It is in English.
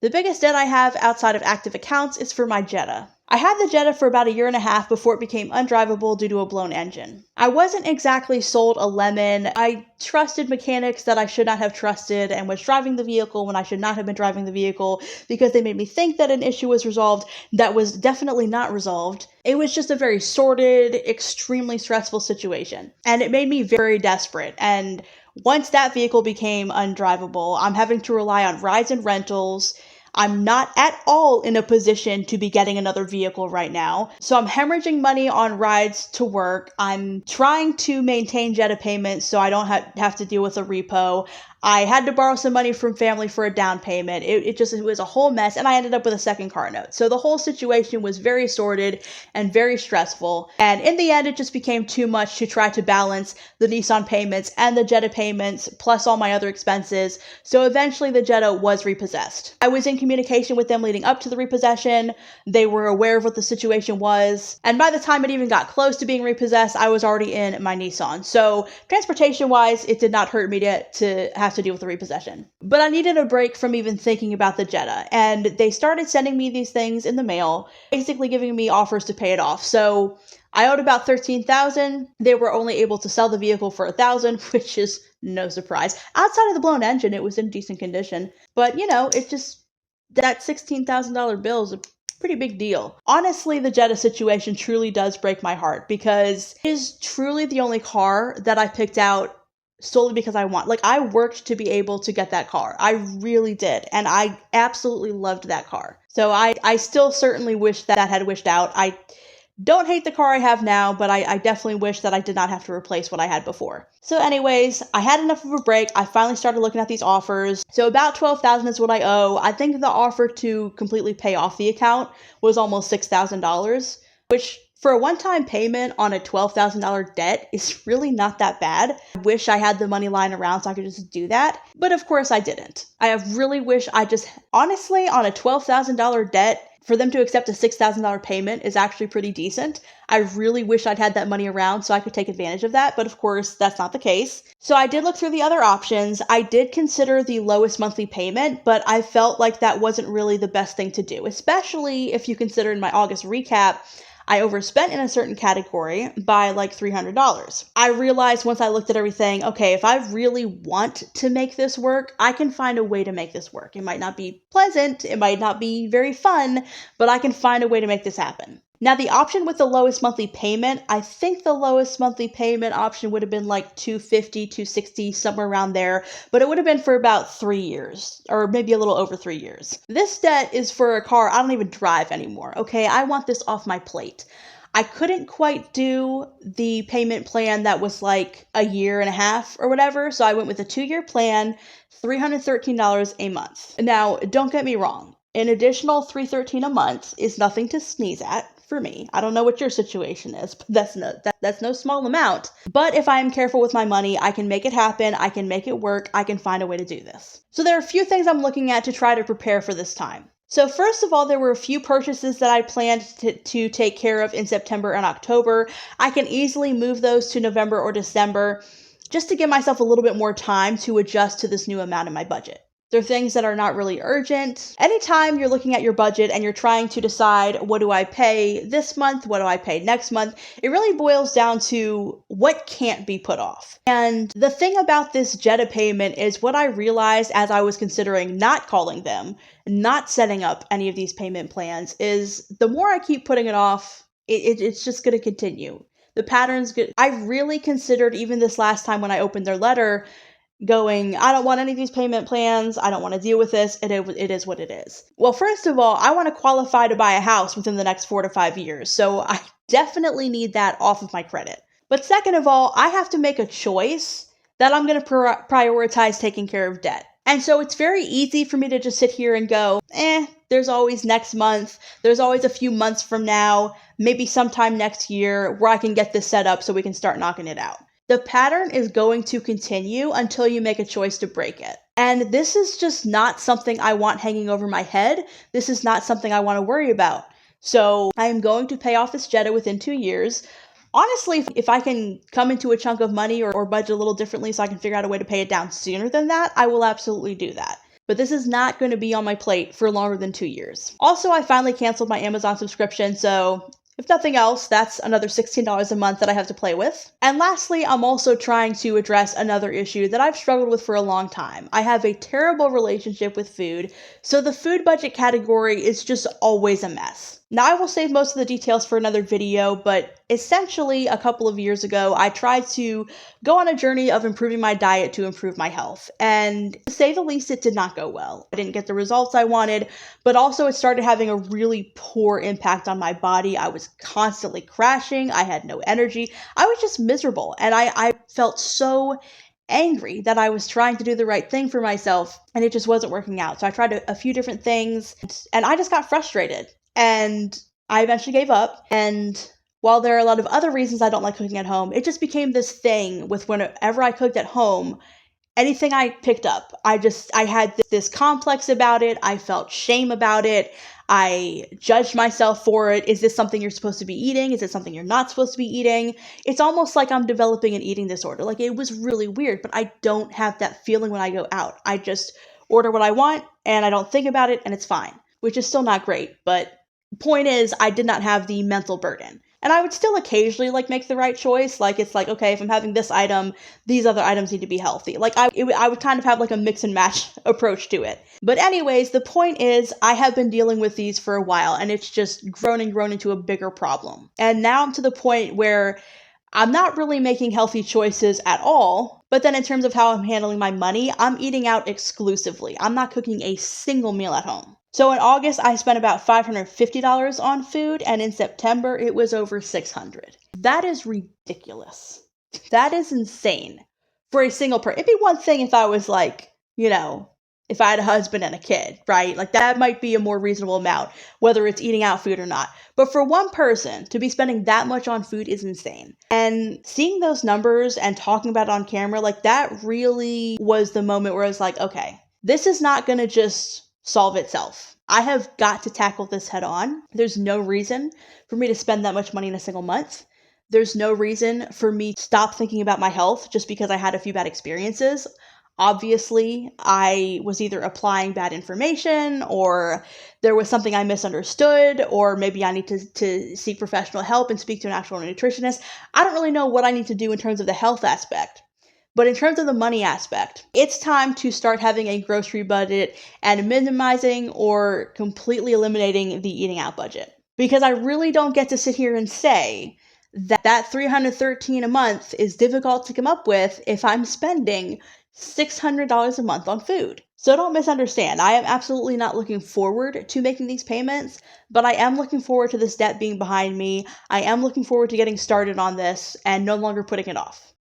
The biggest debt I have outside of active accounts is for my Jetta. I had the Jetta for about a year and a half before it became undrivable due to a blown engine. I wasn't exactly sold a lemon. I trusted mechanics that I should not have trusted and was driving the vehicle when I should not have been driving the vehicle because they made me think that an issue was resolved that was definitely not resolved. It was just a very sordid, extremely stressful situation. And it made me very desperate. And once that vehicle became undrivable, I'm having to rely on rides and rentals. I'm not at all in a position to be getting another vehicle right now. So I'm hemorrhaging money on rides to work. I'm trying to maintain Jetta payments so I don't have to deal with a repo. I had to borrow some money from family for a down payment. It was a whole mess, and I ended up with a second car note. So the whole situation was very sordid and very stressful. And in the end, it just became too much to try to balance the Nissan payments and the Jetta payments, plus all my other expenses. So eventually the Jetta was repossessed. I was in communication with them leading up to the repossession. They were aware of what the situation was. And by the time it even got close to being repossessed, I was already in my Nissan. So transportation-wise, it did not hurt me to have to deal with the repossession. But I needed a break from even thinking about the Jetta, and they started sending me these things in the mail, basically giving me offers to pay it off. So I owed about $13,000. They were only able to sell the vehicle for $1,000, which is no surprise. Outside of the blown engine, it was in decent condition. But it's just that $16,000 bill is a pretty big deal. Honestly, the Jetta situation truly does break my heart because it is truly the only car that I picked out solely because I want. Like, I worked to be able to get that car. I really did. And I absolutely loved that car. So I still certainly wish that had wished out. I don't hate the car I have now, but I definitely wish that I did not have to replace what I had before. So anyways, I had enough of a break. I finally started looking at these offers. So about $12,000 is what I owe. I think the offer to completely pay off the account was almost $6,000, which for a one-time payment on a $12,000 debt is really not that bad. I wish I had the money lying around so I could just do that, but of course I didn't. I really wish honestly, on a $12,000 debt, for them to accept a $6,000 payment is actually pretty decent. I really wish I'd had that money around so I could take advantage of that, but of course that's not the case. So I did look through the other options. I did consider the lowest monthly payment, but I felt like that wasn't really the best thing to do, especially if you consider in my August recap, I overspent in a certain category by like $300. I realized once I looked at everything, okay, if I really want to make this work, I can find a way to make this work. It might not be pleasant, it might not be very fun, but I can find a way to make this happen. Now, the option with the lowest monthly payment, I think the lowest monthly payment option would have been like $250, $260, somewhere around there, but it would have been for about 3 years, or maybe a little over 3 years. This debt is for a car I don't even drive anymore, okay? I want this off my plate. I couldn't quite do the payment plan that was like a year and a half or whatever, so I went with a 2-year plan, $313 a month. Now, don't get me wrong. An additional $313 a month is nothing to sneeze at for me. I don't know what your situation is, but that's no small amount. But if I am careful with my money, I can make it happen. I can make it work. I can find a way to do this. So there are a few things I'm looking at to try to prepare for this time. So first of all, there were a few purchases that I planned to take care of in September and October. I can easily move those to November or December just to give myself a little bit more time to adjust to this new amount in my budget. They're things that are not really urgent. Anytime you're looking at your budget and you're trying to decide, what do I pay this month? What do I pay next month? It really boils down to what can't be put off. And the thing about this Jetta payment is what I realized as I was considering not calling them, not setting up any of these payment plans, is the more I keep putting it off, it's just going to continue. The pattern's good. I really considered, even this last time when I opened their letter, going, I don't want any of these payment plans. I don't want to deal with this. It is what it is. Well, first of all, I want to qualify to buy a house within the next 4 to 5 years. So I definitely need that off of my credit. But second of all, I have to make a choice that I'm going to prioritize taking care of debt. And so it's very easy for me to just sit here and go, there's always next month. There's always a few months from now, maybe sometime next year where I can get this set up so we can start knocking it out. The pattern is going to continue until you make a choice to break it. And this is just not something I want hanging over my head. This is not something I want to worry about. So I am going to pay off this Jetta within 2 years. Honestly, if I can come into a chunk of money or budget a little differently so I can figure out a way to pay it down sooner than that, I will absolutely do that. but this is not going to be on my plate for longer than 2 years. Also, I finally canceled my Amazon subscription, so if nothing else, that's another $16 a month that I have to play with. And lastly, I'm also trying to address another issue that I've struggled with for a long time. I have a terrible relationship with food, so the food budget category is just always a mess. Now, I will save most of the details for another video, but essentially a couple of years ago, I tried to go on a journey of improving my diet to improve my health. And to say the least, it did not go well. I didn't get the results I wanted, but also it started having a really poor impact on my body. I was constantly crashing. I had no energy. I was just miserable. And I felt so angry that I was trying to do the right thing for myself and it just wasn't working out. So I tried a few different things and I just got frustrated. And I eventually gave up. And while there are a lot of other reasons I don't like cooking at home, it just became this thing with whenever I cooked at home, anything I picked up, I had this complex about it. I felt shame about it. I judged myself for it. Is this something you're supposed to be eating? Is it something you're not supposed to be eating? It's almost like I'm developing an eating disorder. Like, it was really weird, but I don't have that feeling when I go out. I just order what I want and I don't think about it and it's fine, which is still not great. But point is, I did not have the mental burden. And I would still occasionally make the right choice. Like, it's like, okay, if I'm having this item, these other items need to be healthy. Like, I would kind of have a mix and match approach to it. But anyways, the point is, I have been dealing with these for a while and it's just grown and grown into a bigger problem. And now I'm to the point where I'm not really making healthy choices at all. But then in terms of how I'm handling my money, I'm eating out exclusively. I'm not cooking a single meal at home. So in August, I spent about $550 on food, and in September, it was over $600. That is ridiculous. That is insane for a single person. It'd be one thing if I was if I had a husband and a kid, right? Like, that might be a more reasonable amount, whether it's eating out food or not. But for one person to be spending that much on food is insane. And seeing those numbers and talking about it on camera, that really was the moment where I was like, okay, this is not going to just solve itself. I have got to tackle this head on. There's no reason for me to spend that much money in a single month. There's no reason for me to stop thinking about my health just because I had a few bad experiences. Obviously, I was either applying bad information or there was something I misunderstood, or maybe I need to seek professional help and speak to an actual nutritionist. I don't really know what I need to do in terms of the health aspect. But in terms of the money aspect, it's time to start having a grocery budget and minimizing or completely eliminating the eating out budget. Because I really don't get to sit here and say that $313 a month is difficult to come up with if I'm spending $600 a month on food. So don't misunderstand. I am absolutely not looking forward to making these payments, but I am looking forward to this debt being behind me. I am looking forward to getting started on this and no longer putting it off.